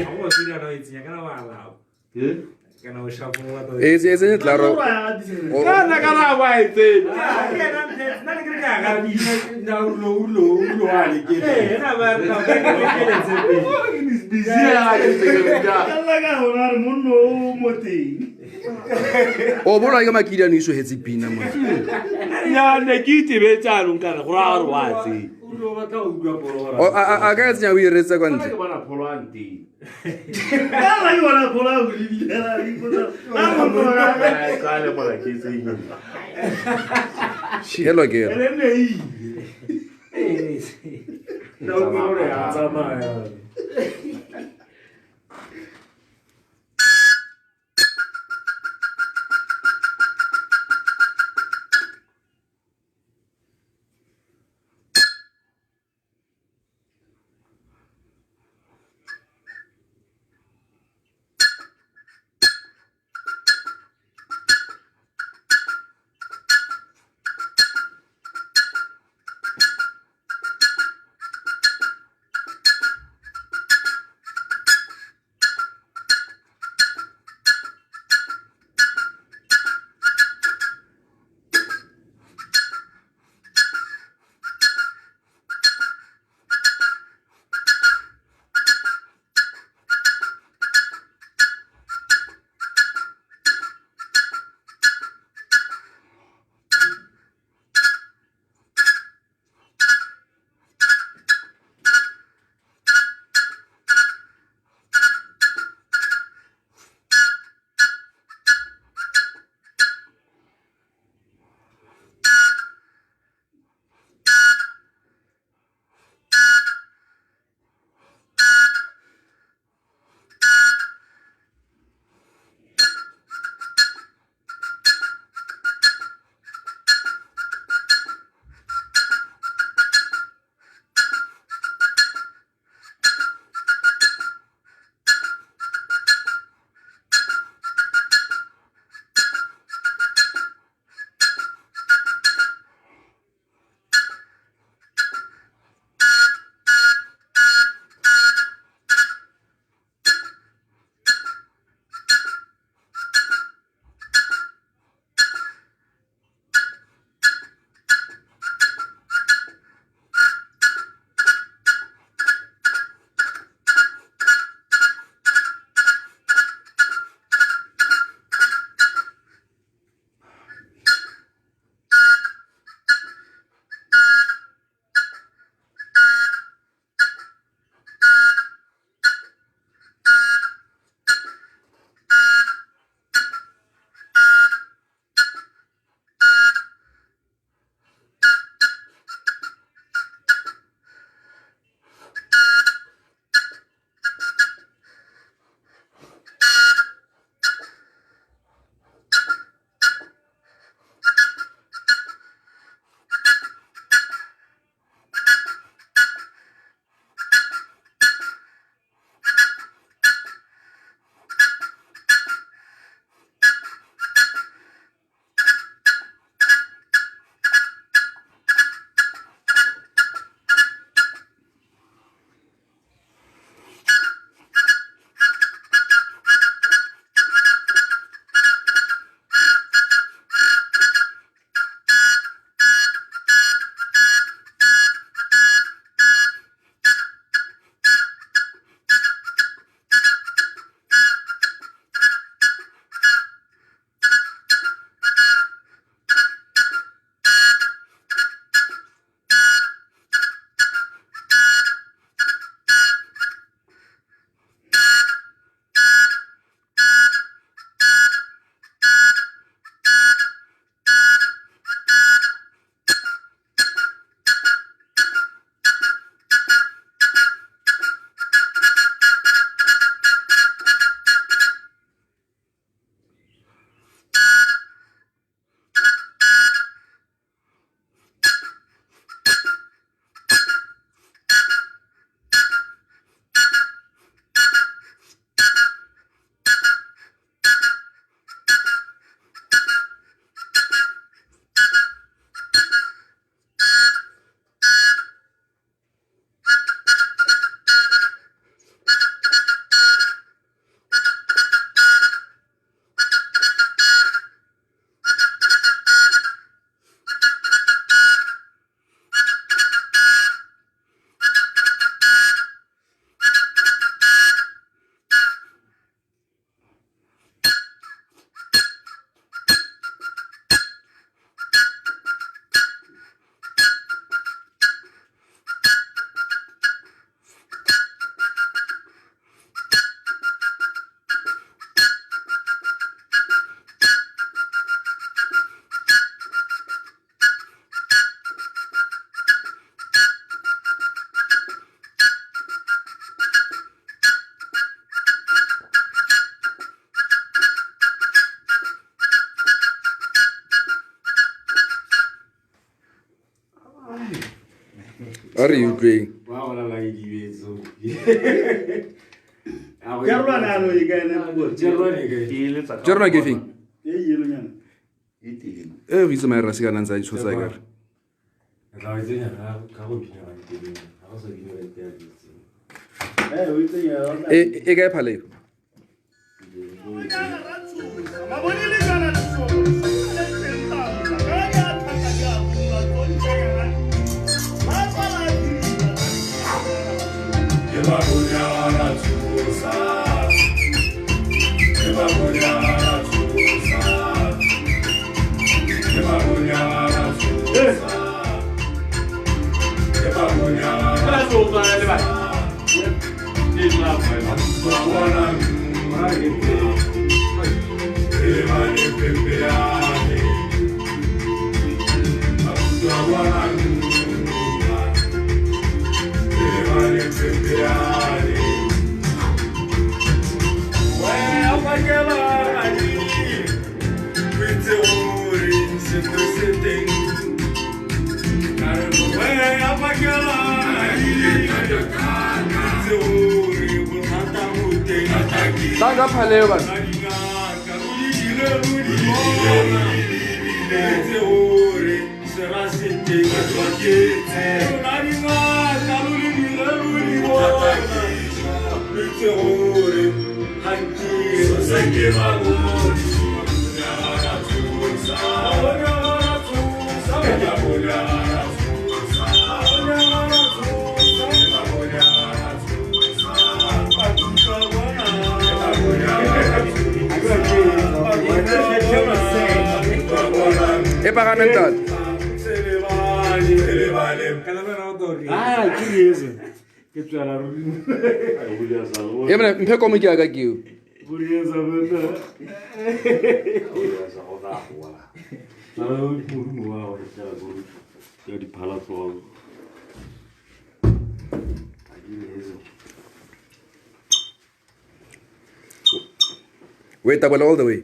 Ako sila no itsinya kana wala. Kana ushapu wato. Ese claro. Kana wa ite. Nani kaya kana na ulo ali ke. Na ba na kele tsepe. Bizia ite. Talaga honar munno moti. O bona ga makidi ano iso hetsi pina mo. Ya ne kiti be tsalo kana go ra wa tsi. Ulo ba ka ulo bolo. O a ga tsinya o iretsa kwa ntle. Ke bona pholo anti. Kala yo na pola uri ya ri pola. Ka le bona ke tse yin. Hello girl. Ele nei. Na ulo ya tsama ya. re utlweng wa bona la di betso Jarwana ano e ka ena go jerwane ke ke le tsa jerona ke feng e yelo nyana e go itse maera se ka nang tsa ditshwa tsa kare la tsenya ka go bina ba di ha go sa bina ba di o itse ya e ka e phaleo mabonile kana le so Tanga phaleo bana e pagana ntate ke yeso ke tswela ruri e bana mphe komo ke aka keo buriesa bana morumo wa gore tsela go ya diphala tsolo a ke yeso we tabola all the way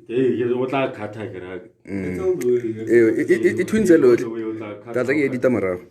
ke o tla khatha ke ra e twinse lotlhe tla ke edita morago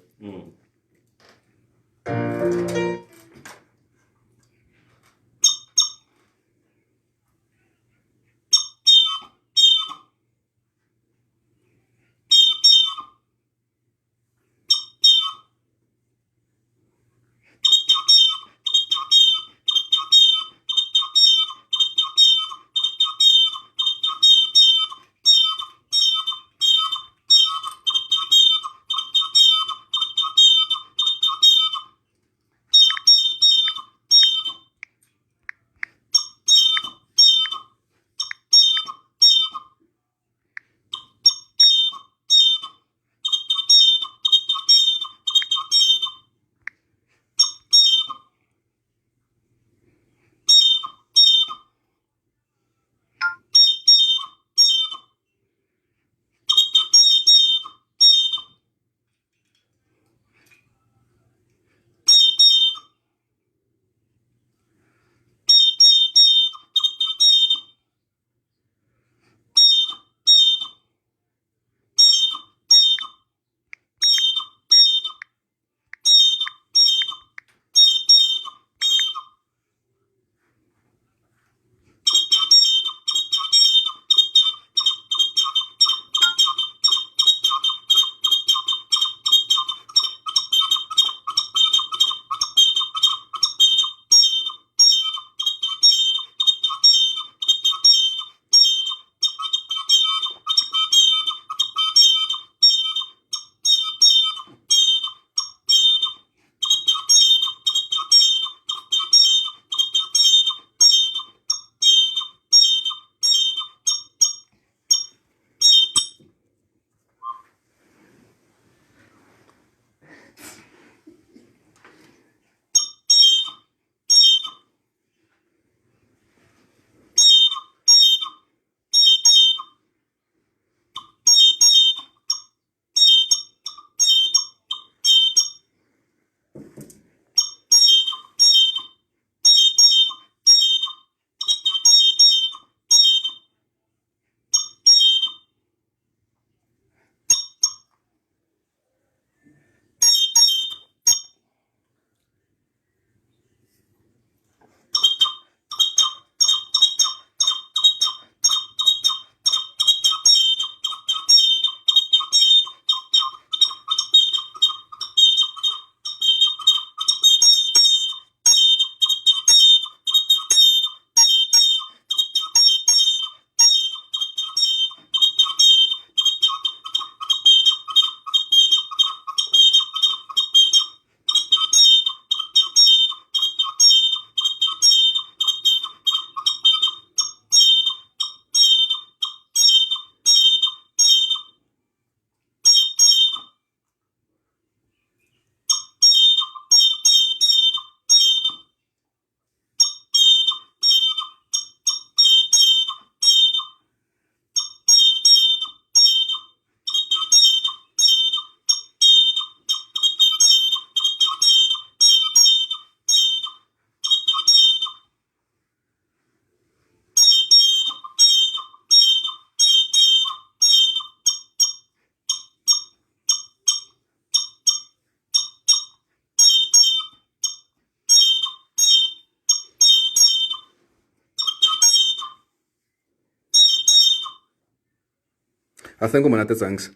Hacen como nate tsangs.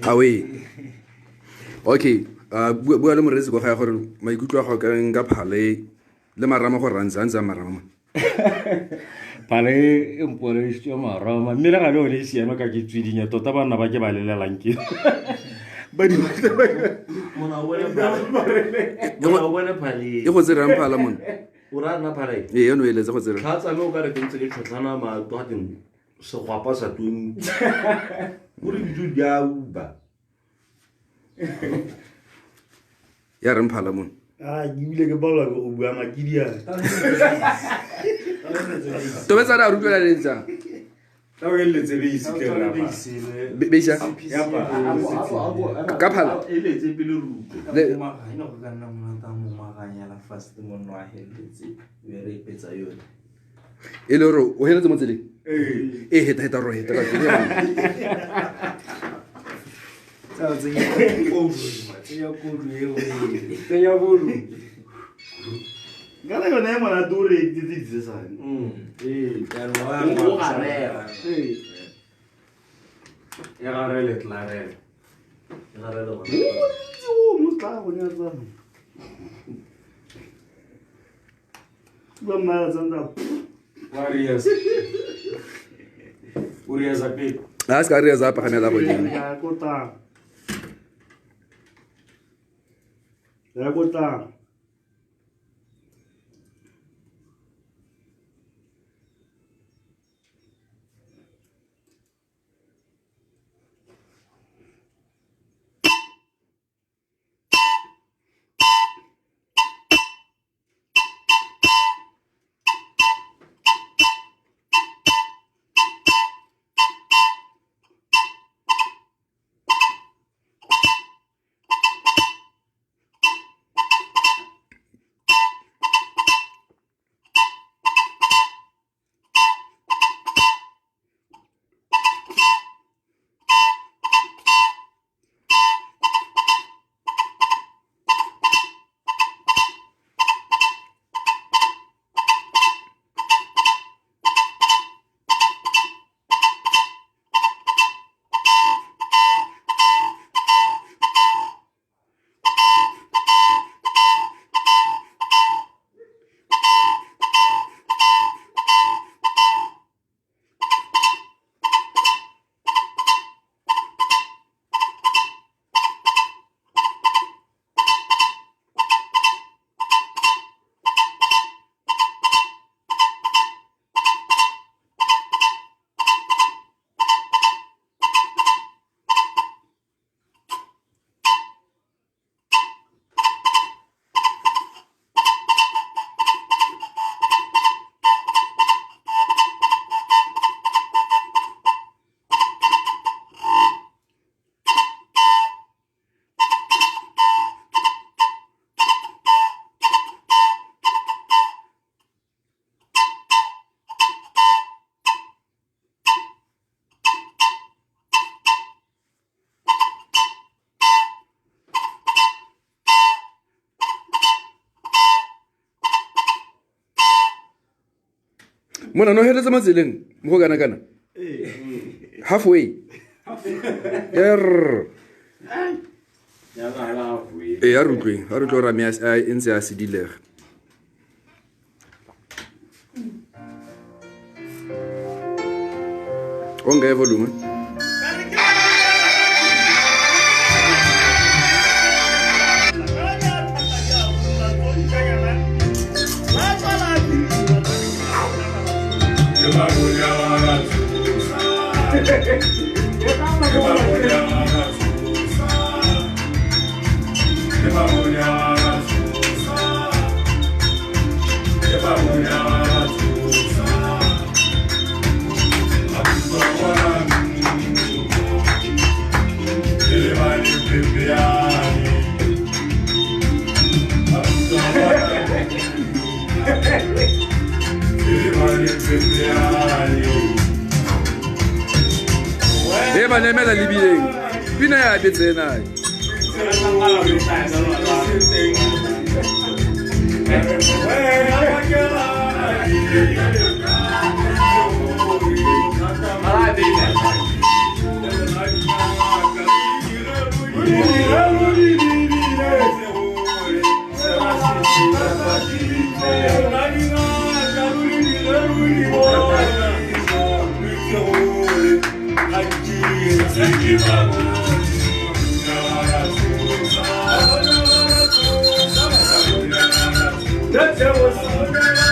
Awe. Okay, bua le moresi go ga gore maikutlo a go ka nka phale le marama go rantsa marama. Pale empore istio marama mme le ga le ole siame ka ke tswidinya tota bana ba ke ba lelelang ke ba di Mona wena phale. E go tsere phala mon. O rana phale. E no eletse go tsere. Tlhatsa me o ka re ke ntse ke tlhatlana ma twateng se gwapa sa tung. O re du dia uba. Ya reng phala mon. Ah, ke bile ke balwa go bua makidi a. Tobetsa ra rutela le tsa. ta o eletse be isikela ba Beja. ya pa Ka phala. Eletse pele ruto. Le ino go ka nna monata mo maganyala fast mo no a heletse be re ipetsa yone e le ro o heletse mo tsele. eh E heta ro heta ka ke. tsa o tsenya kodu e o tsenya bolu Ngale yona e mona dore ke ditse sa. ya no O garela. ya garele tlarele Garela ba. O mo tla go nya tsa. Ba mala tsanda. warriors warriors a pe A ska re za pa kana la go ding. Ya kota. Ya kota. mona no heletsa matseleng mo go kana kana halfway a re utlweng a re tlo rame a ntse a sedilega onga e volume e ba nemela lebileng pina ya betsenae That was